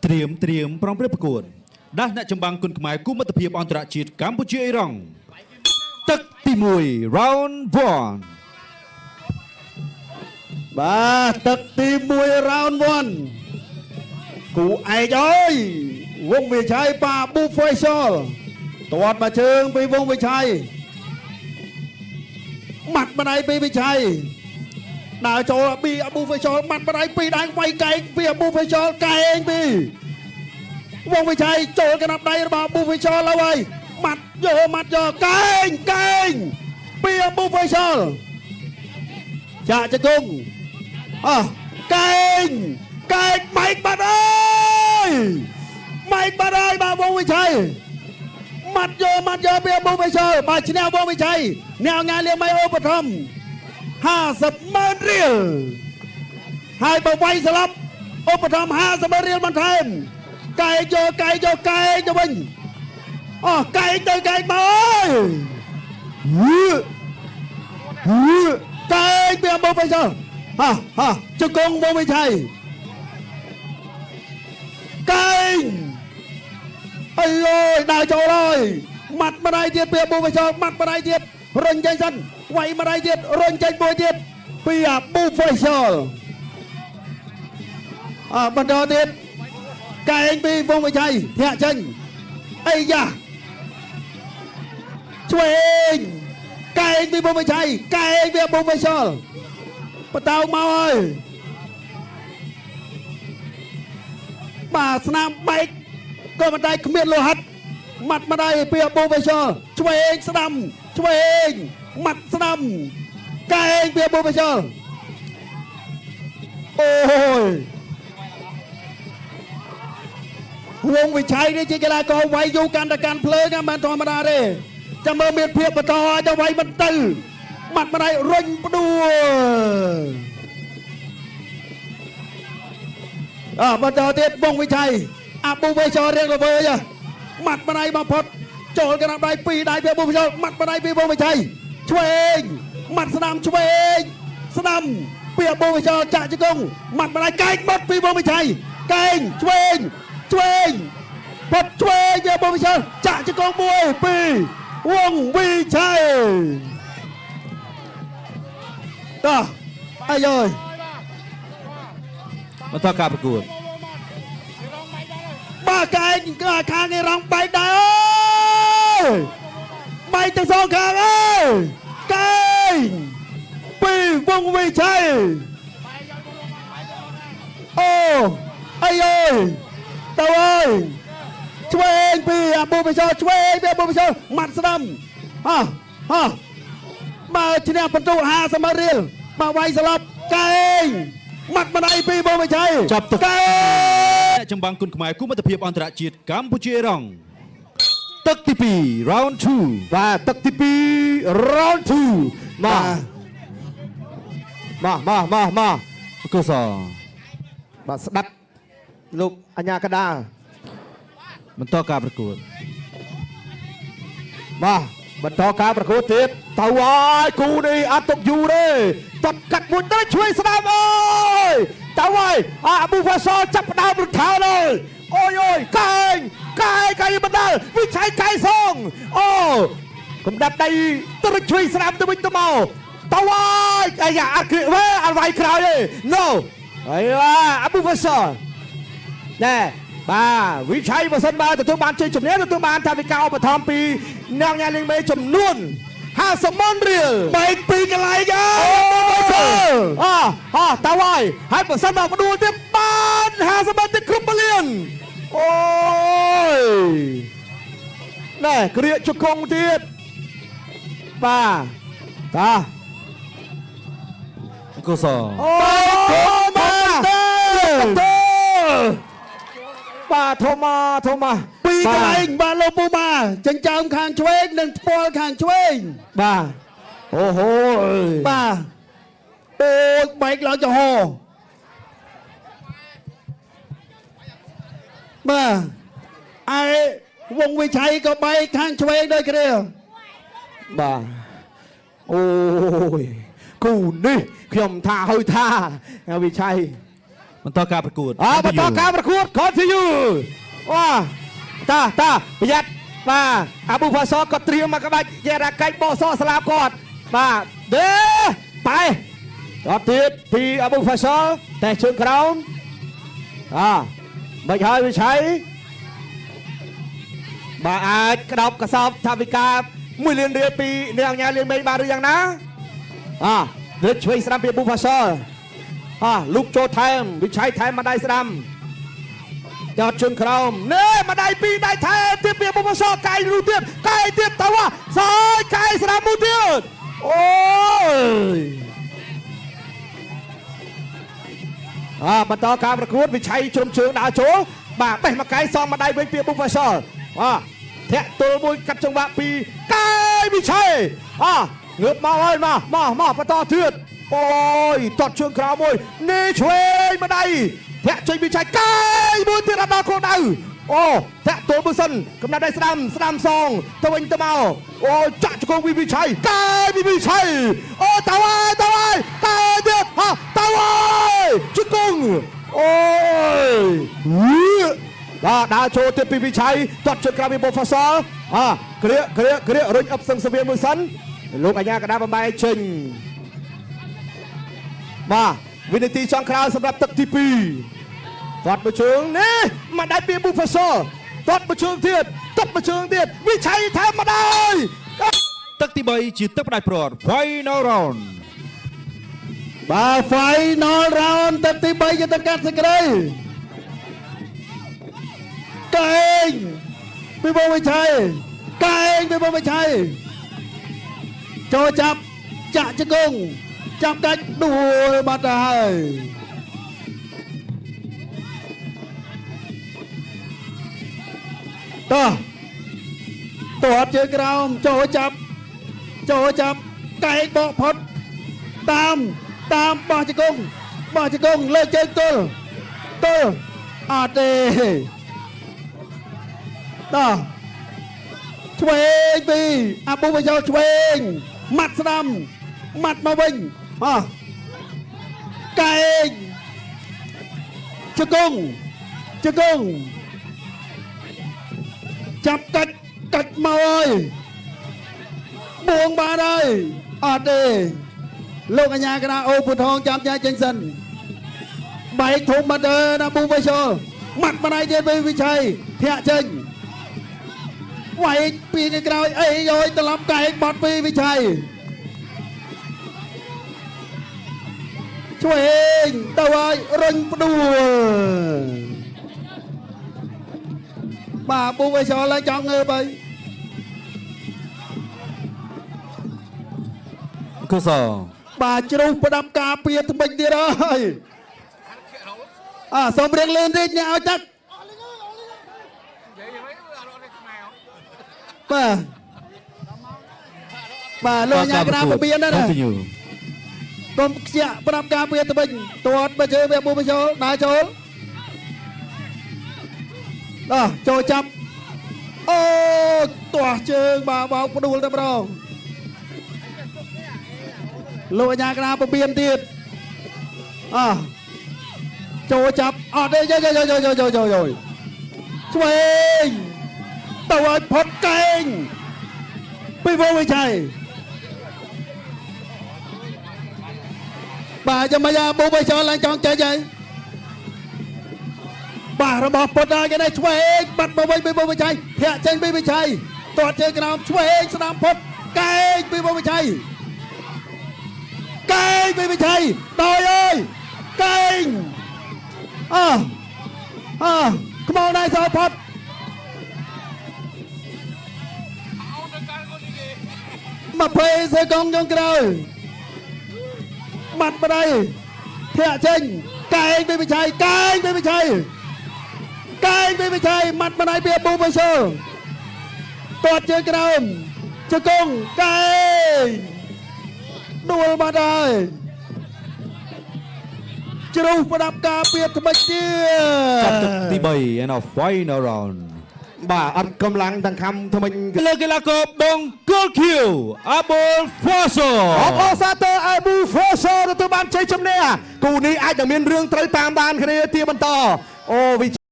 ត្រៀមប្រងព្រឹត្តប្រកួតដាស់អ្នកចម្បាំងគុនខ្មែរគូមិត្តភាពអន្តរជាតិកម្ពុជាអ៊ីរ៉ង់ទឹកទី1 round 1បាទទឹកទី1 round 1គូឯកអើយវងវិชัยប៉ាប៊ូហ្វេសលទាត់មកជើងពីវងវិชัยម៉ាត់ម្ដាយពីវិชัยដើរចូលពីអាប៊ូហ្វេសលម៉ាត់ម្ដាយពីដៃវាយកែងពីអាប៊ូហ្វេសលកែងពីវងវិชัយចូលកណាប់ដៃរបស់អាប៊ូហ្វេសលហើយម៉ាត់យកកែងពីអាប៊ូហ្វេសលចាក់ជង្គង់កែងម៉ៃកបាត់អើយបាទវងវិชัยម៉ាត់យកពីអាប៊ូហ្វេសលបាទឈ្នះវងវិชัยអ្នកងាយលៀមមិនឧបត្ថម្ភ50,000 រៀលហើយបើវាយស្លាប់ឧបត្ថម្ភ50,000 រៀលបន្ថែមកែងយកទៅវិញកែងទៅកែងមកអើយកែងពីអាប៊ូហ្វេសលជង្គង់វងវិชัยកែងអើយដើរចូលហើយម៉ាត់ម្ដាយទៀតពីអាប៊ូហ្វេសលម៉ាត់ម្ដាយទៀតរុញចេញសិនវាយម្ដាយទៀតរុញចេញមួយទៀតពីអាប៊ូហ្វេសលបន្តទៀតកែងពីវងវិชัยធាក់ចេញអីយ៉ាឆ្វេងកែងពីវងវិชัยកែងពីអាប៊ូហ្វេសលបតៅមកហើយបាទស្នាមបែកក៏មិនតែគ្មានលោហិតម៉ាត់ម្ដាយពីអាប៊ូហ្វេសលឆ្វេងស្ដាំឆ្វេងម៉ាត់ស្ដាំកែងពីអាប៊ូហ្វេសលអូយវងវិชัយនេះជាកីឡាករវាយយូរកាន់តែកាន់ភ្លើងមិនធម្មតាទេចាំមើលមានភាពបន្តឲ្យទៅវាយមិនទៅម៉ាត់ម្ដាយរុញផ្ដួលបន្តទៀតវងវិชัยអាប៊ូហ្វេសលរៀងរវើយម៉ាត់ម្ដាយមកផុតចូលកណ្ដាប់ដៃពីរដៃពីអាប៊ូហ្វេសលម៉ាត់ម្ដាយពីវងវិชัយឆ្វេងម៉ាត់ស្ដាំឆ្វេងស្ដាំពីអាប៊ូហ្វេសលចាក់ជង្គង់ម៉ាត់ម្ដាយកែងបត់ពីវងវិชัយកែងឆ្វេងផុតឆ្វេងពីអាប៊ូហ្វេសលចាក់ជង្គង់មួយពីវងវិชัយអាយយបន្តការប្រកួតបាទកែងខាងឯរងបែកដែរអើយបែកទាំងសងខាងអើយកែងពីវងវិชัยអាយយទៅអើយឆ្វេងពីអាប៊ូហ្វេសលឆ្វេងពីអាប៊ូហ្វេសលម៉ាត់ស្ដាំបើឈ្នះបន្ទុក50,000 រៀលបើវាយស្លាប់កែងម៉ាត់ម្ដាយពីវងវិชัយចាប់ទុកអ្នកចម្បាំងគុនខ្មែរគូមិត្តភាពអន្តរជាតិកម្ពុជាអ៊ីរ៉ង់ទឹកទី2 round 2បាទទឹកទី2 round 2មកកុសលបាទស្ដាប់លោកអញ្ញាកដាលបន្តការប្រកួតបាទបន្តការប្រកួតទៀតទៅហើយគូនេះអត់ទុកយូរទេតត់កាត់មួយទៅជួយស្ដាប់អើយទៅហើយអាប៊ូហ្វេសលចាប់ផ្ដើមរត់ថើហើយអូយកែងបណ្ដាលវិชัยកែសងកំដាប់ដៃទៅជួយស្ដាប់ទៅវិញទៅមកទៅហើយអាយ៉ាអត់គ្រាវអត់វាយក្រោយទេ no អាប៊ូហ្វេសលណែបាទវិชัยបើសិនបើទទួលបានជ័យជំនះទទួលបានថាវិការឧបត្ថម្ភពីអ្នកញ៉ាំលេងមេចំនួន50,000 រៀលបែកពីកន្លែងទៅហើយបើសិនមកផ្ដួលទៀតបាន50,000ទៀតគ្រប់ពលានអូយណែគ្រាកជង្គង់ទៀតបាទកុសលបាទធំមកពីកន្លែងបាទលោកពូម៉ាចិញ្ចើមខាងឆ្វេងនិងថ្ពាល់ខាងឆ្វេងបាទអូហូបាទអូយបែកឡើងចំហបាទឯវងវិชัยក៏បែកខាងឆ្វេងដូចគ្នាបាទអូយគូនេះខ្ញុំថាហើយថាវិชัย បន្តការប្រកួត បន្តការប្រកួត continue វ៉ាតាប្រយ័ត្នបាទអាប៊ូផាសក៏ត្រៀមមកក្បាច់ជារ៉ាកែកបោះសក់ស្លាបគាត់បាទដេបែតទៀតពីអាប៊ូផាសតែជើងក្រោមមិនហើយវិឆ័យបាទអាចក្តោបកសោបថាវិការ1 លានរៀលពីនាងញ៉ាលៀងមេបានឬយ៉ាងណាលើឆ្វេងស្ដាំពីអាប៊ូផាសលូកចូលថែមវិឆ័យថែមមកដៃស្ដាំចោតជើងក្រោមនេះមកដៃពីរដៃថែមទៀតពីអាប៊ូផាសកាយនោះទៀតកាយទៀតទៅសើចកាយស្ដាំមួយទៀតអូយបន្តការប្រកួតវិឆ័យជ្រុំជើងដើរចូលបាទបេះមកកាយសងមកដៃវិញពីអាប៊ូផាសធាក់ទល់មួយកាត់ចង្វាក់ពីកាយវិឆ័យងើបមកហើយមកបន្តទៀតអូយតត់ជើងក្រោមមួយនេះឆ្វេងមកដៃធាក់ចេញវិឆ័យកាយមួយទៀតដល់គោលដៅអូធាក់ទល់មួយសិនកំណត់ដៃស្ដាំសងទៅវិញទៅមកអូចាក់ជង្គង់វិឆ័យកាយវិឆ័យអូទៅហើយកាយទៀតទៅហើយជង្គង់អូយដើរចូលទៀតពីវិឆ័យតត់ជើងក្រោមពីបូហ្វាសលគ្រារុញអឹបសឹងសវៀនមួយសិនលោកអាញាកដាបំបែកចេញបាទវិនាទីចុងក្រោយសម្រាប់ទឹកទី2តត់មួយជើងនេះមកដៃពីបូហ្វាសលតត់មួយជើងទៀតវិឆ័យថែមមកដៃទឹកទី3ជាទឹកផ្ដាច់ព្រាត់ Final Round បាទ Final Round ទឹកទី3ជាទឹកកាត់សេចក្តីកែងពីបូវិឆ័យកែងពីបូវិឆ័យចូលចាប់ចាក់ជង្គង់ចាប់កាច់ដួលបាត់ទៅហើយតោះទាត់ជើងក្រោមចូលចាប់កែងបកផុតតាមបោះជង្គង់លើជើងទល់អត់ទេតោះឆ្វេងពីអាប៊ូវ៉ាយ៉លឆ្វេងម៉ាត់ស្ដាំម៉ាត់មកវិញកែងជង្គង់ចាប់កាច់មកហើយបួងបានហើយអត់ទេលោកអាញាកណាអូពុទ្ធងចាំញ៉ាចេញសិនបែកធំបាត់ទៅណាប៊ូវ៉ាយ៉លម៉ាត់ម្ដាយទៀតវិឆ័យធាក់ចេញវាយពីក្រោយអីយោយត្រឡប់កែងបត់ពីវិឆ័យឆ្វេងទៅហើយរុញផ្ដួលបាទប៊ូវ៉ាយ៉លឡើងចង់ងើបហើយកុសលបាទជ្រុះផ្ដាប់ការពារថ្មិញទៀតហើយសូមរៀងលឿនតិចអ្នកឲ្យទឹកបាទលោកអាញាកណាពបៀនណាកុំខ្ជាក់ប្រាប់ការពារទៅវិញទាត់បើជើវាប៊ូវ៉ាយ៉លដើរចូលចូលចាប់អូទាស់ជើងបាទបោកផ្ដួលតែម្ដងលោកអាញាកណាពបៀនទៀតចូលចាប់អត់ទេយោឆ្វេងទៅឲ្យផុតកែងពីវងវិឆ័យបាទចាំមកប៊ូវ៉ាយ៉លឡើងចង់ចេញហើយបាទរបស់ពុតហើយគេនេះឆ្វេងបាត់មកវិញពីវងវិឆ័យធាក់ចេញពីវិឆ័យទាត់ជើងក្រោមឆ្វេងស្ដាំផុតកែងពីវងវិឆ័យកែងពីវិឆ័យដល់អើយកែងខ្មោចដៃសោផុត20សេកុងចុងក្រោយបាត់បដៃធាក់ចេញកែងពីវិឆ័យកែងពីវិឆ័យមាត់បដៃពីប៊ូវ៉ាយ៉លទាត់ជើងក្រោមជង្គង់កែងដួលបាត់ហើយជ្រុះប្រដាប់ការពារថ្មិចទៀតចាប់ទឹកទី3 and a final round បាទអត់កម្លាំងទាំងខំថ្មិញ លើកីឡាករបង្គោលឃីវអាប៊ុលហ្វាសូ អបអសាទរអាប៊ូហ្វូសូទទួលបានជ័យជំនះគូនេះអាចនឹងមានរឿងត្រូវតាមដានគ្នាទីបន្តអូវិ